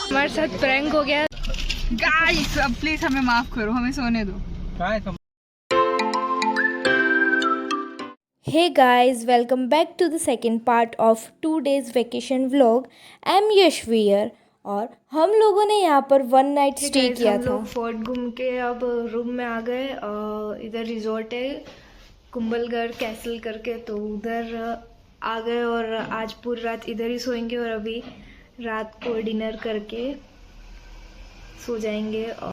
हमारे साथ प्रैंक हो गया गाइस, अब प्लीज हमें माफ करो, हमें सोने दो। Hey guys, welcome back to the second part of 2 days vacation vlog. I'm Yashveer और हम लोगों ने यहाँ पर वन नाइट स्टे किया था। हम लोग फोर्ट घूम के अब रूम में आ गए। इधर रिजॉर्ट है कुंभलगढ़ कैसल करके, तो उधर आ गए और आज पूरी रात इधर ही सोएंगे और अभी रात को डिनर करके सो जाएंगे। और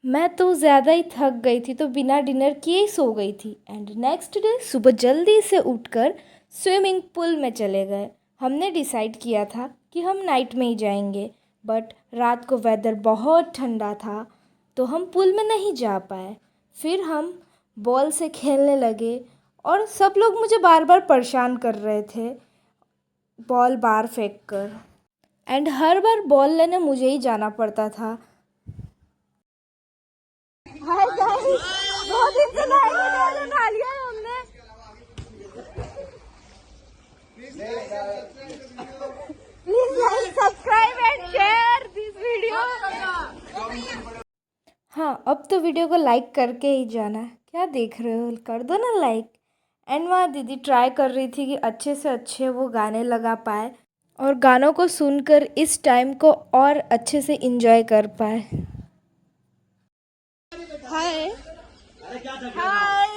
मैं तो ज़्यादा ही थक गई थी तो बिना डिनर किए ही सो गई थी। एंड नेक्स्ट डे सुबह जल्दी से उठकर स्विमिंग पूल में चले गए। हमने डिसाइड किया था कि हम नाइट में ही जाएंगे, बट रात को वेदर बहुत ठंडा था तो हम पूल में नहीं जा पाए। फिर हम बॉल से खेलने लगे और सब लोग मुझे बार बार परेशान कर रहे थे बॉल बाहर फेंक कर, एंड हर बार बॉल लेने मुझे ही जाना पड़ता था। हाय गाइस, 2 दिन से नहा लिया है हमने। Please like, subscribe and share this video. हाँ, अब तो वीडियो को लाइक करके ही जाना है। क्या देख रहे हो, कर दो ना लाइक। एंड वहाँ दीदी ट्राई कर रही थी कि अच्छे से अच्छे वो गाने लगा पाए और गानों को सुनकर इस टाइम को और अच्छे से एंजॉय कर पाए। हाय हाय,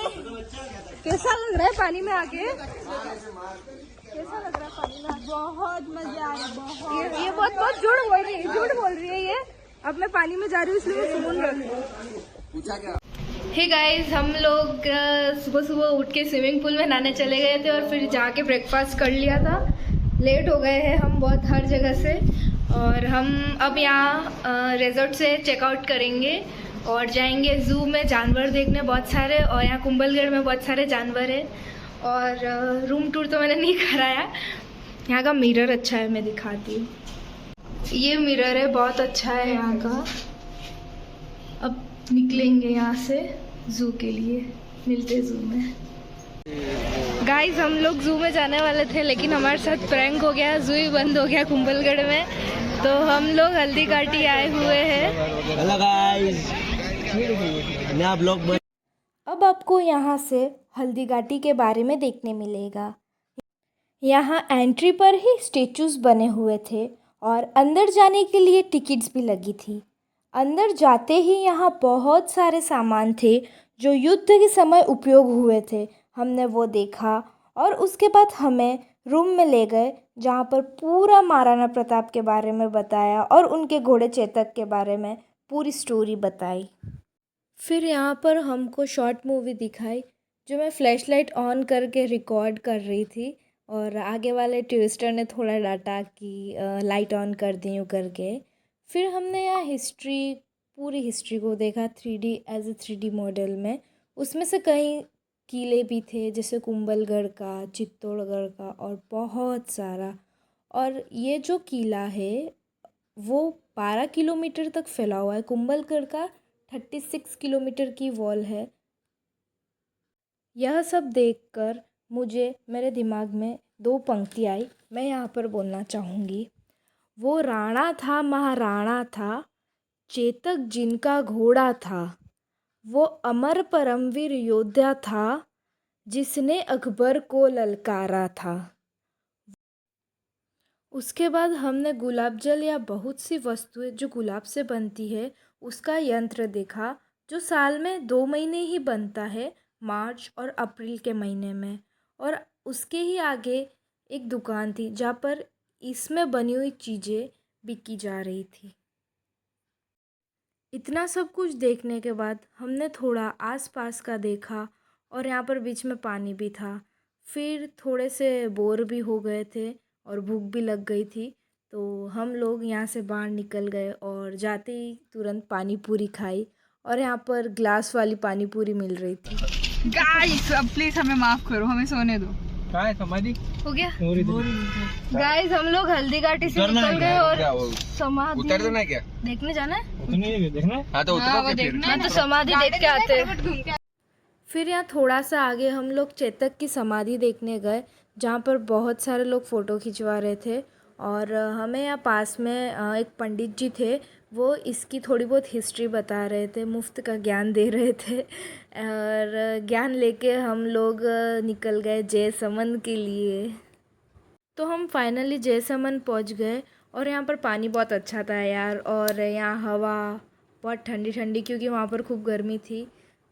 कैसा लग रहा है पानी में आके? कैसा लग रहा है पानी में? बहुत मजा आ रहा है, बहुत। ये बहुत झूठ बोल रही है ये। अब मैं पानी में जा रही हूँ इसलिए मैं सुन रही हूँ। हे गाइस, हम लोग सुबह सुबह उठ के स्विमिंग पूल में नहाने चले गए थे और फिर जाके ब्रेकफास्ट कर लिया था। लेट हो गए हैं हम बहुत हर जगह से, और हम अब यहाँ रिजॉर्ट से चेकआउट करेंगे और जाएंगे ज़ू में जानवर देखने बहुत सारे। और यहाँ कुंभलगढ़ में बहुत सारे जानवर हैं। और रूम टूर तो मैंने नहीं कराया। यहाँ का मिरर अच्छा है, मैं दिखाती हूँ। ये मिरर है, बहुत अच्छा है यहाँ का। अब निकलेंगे यहाँ से ज़ू के लिए, मिलते ज़ू में। गाइस, हम लोग ज़ू में जाने वाले थे लेकिन हमारे साथ प्रैंक हो गया, ज़ू ही बंद हो गया कुंभलगढ़ में। तो हम लोग हल्दी घाटी आए हुए हैं। हेलो गाइस, नया ब्लॉग। अब आपको यहाँ से हल्दी घाटी के बारे में देखने मिलेगा। यहाँ एंट्री पर ही स्टेचूज बने हुए थे और अंदर जाने के लिए टिकट्स भी लगी थी। अंदर जाते ही यहाँ बहुत सारे सामान थे जो युद्ध के समय उपयोग हुए थे। हमने वो देखा और उसके बाद हमें रूम में ले गए जहाँ पर पूरा महाराणा प्रताप के बारे में बताया और उनके घोड़े चेतक के बारे में पूरी स्टोरी बताई। फिर यहाँ पर हमको शॉर्ट मूवी दिखाई जो मैं फ्लैशलाइट ऑन करके रिकॉर्ड कर रही थी, और आगे वाले ट्विस्टर ने थोड़ा डांटा कि लाइट ऑन कर दी यूँ करके। फिर हमने यहाँ पूरी हिस्ट्री को देखा 3D as a 3D model में। उसमें से कई किले भी थे जैसे कुंभलगढ़ का, चित्तौड़गढ़ का और बहुत सारा। और ये जो किला है वो 12 किलोमीटर तक फैला हुआ है। कुंभलगढ़ का 36 किलोमीटर की वॉल है। यह सब देखकर मुझे मेरे दिमाग में 2 पंक्ति आई, मैं यहाँ पर बोलना चाहूँगी। वो राणा था, महाराणा था, चेतक जिनका घोड़ा था, वो अमर परमवीर योद्धा था, जिसने अकबर को ललकारा था। उसके बाद हमने गुलाब जल या बहुत सी वस्तुएं जो गुलाब से बनती है उसका यंत्र देखा, जो साल में 2 महीने ही बनता है, मार्च और अप्रैल के महीने में। और उसके ही आगे एक दुकान थी जहाँ पर इसमें बनी हुई चीज़ें बिकी जा रही थी। इतना सब कुछ देखने के बाद हमने थोड़ा आसपास का देखा और यहाँ पर बीच में पानी भी था। फिर थोड़े से बोर भी हो गए थे और भूख भी लग गई थी, तो हम लोग यहाँ से बाहर निकल गए और जाते ही तुरंत पानी पूरी खाई। और यहाँ पर ग्लास वाली पानी पूरी मिल रही थी। गाइस, अब प्लीज हमें माफ करो, हमें सोने दो। समाधि हो गया गाइस, हम लोग हल्दी घाटी से निकल गए और समाधि उतरना क्या देखने जाना है। देखना है? हाँ तो उतरो देखना तो समाधि देख के आते हैं। फिर यहाँ थोड़ा सा आगे हम लोग चेतक की समाधि देखने गए जहाँ पर बहुत सारे लोग फ़ोटो खिंचवा रहे थे और हमें यहाँ पास में एक पंडित जी थे, वो इसकी थोड़ी बहुत हिस्ट्री बता रहे थे, मुफ्त का ज्ञान दे रहे थे। और ज्ञान लेके हम लोग निकल गए जयसमंद के लिए। तो हम फाइनली जयसमंद पहुँच गए और यहाँ पर पानी बहुत अच्छा था यार, और यहाँ हवा बहुत ठंडी ठंडी, क्योंकि वहाँ पर खूब गर्मी थी।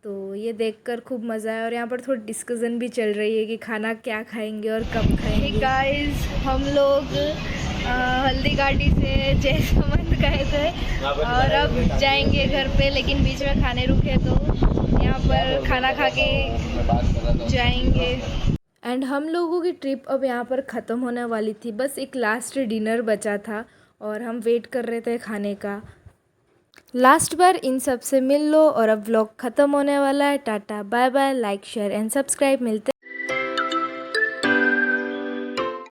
तो ये देखकर खूब मज़ा आया। और यहाँ पर थोड़ी डिस्कशन भी चल रही है कि खाना क्या खाएंगे और कब खाएंगे। गाइस हम लोग हल्दी घाटी से जयसमंद गए थे और अब जाएंगे घर पे, लेकिन बीच में खाने रुके तो यहाँ पर खाना खा के जाएंगे। एंड हम लोगों की ट्रिप अब यहाँ पर ख़त्म होने वाली थी, बस एक लास्ट डिनर बचा था और हम वेट कर रहे थे खाने का। लास्ट बार इन सब से मिल लो और अब व्लॉग ख़त्म होने वाला है। Tata bye bye, like share and subscribe. मिलते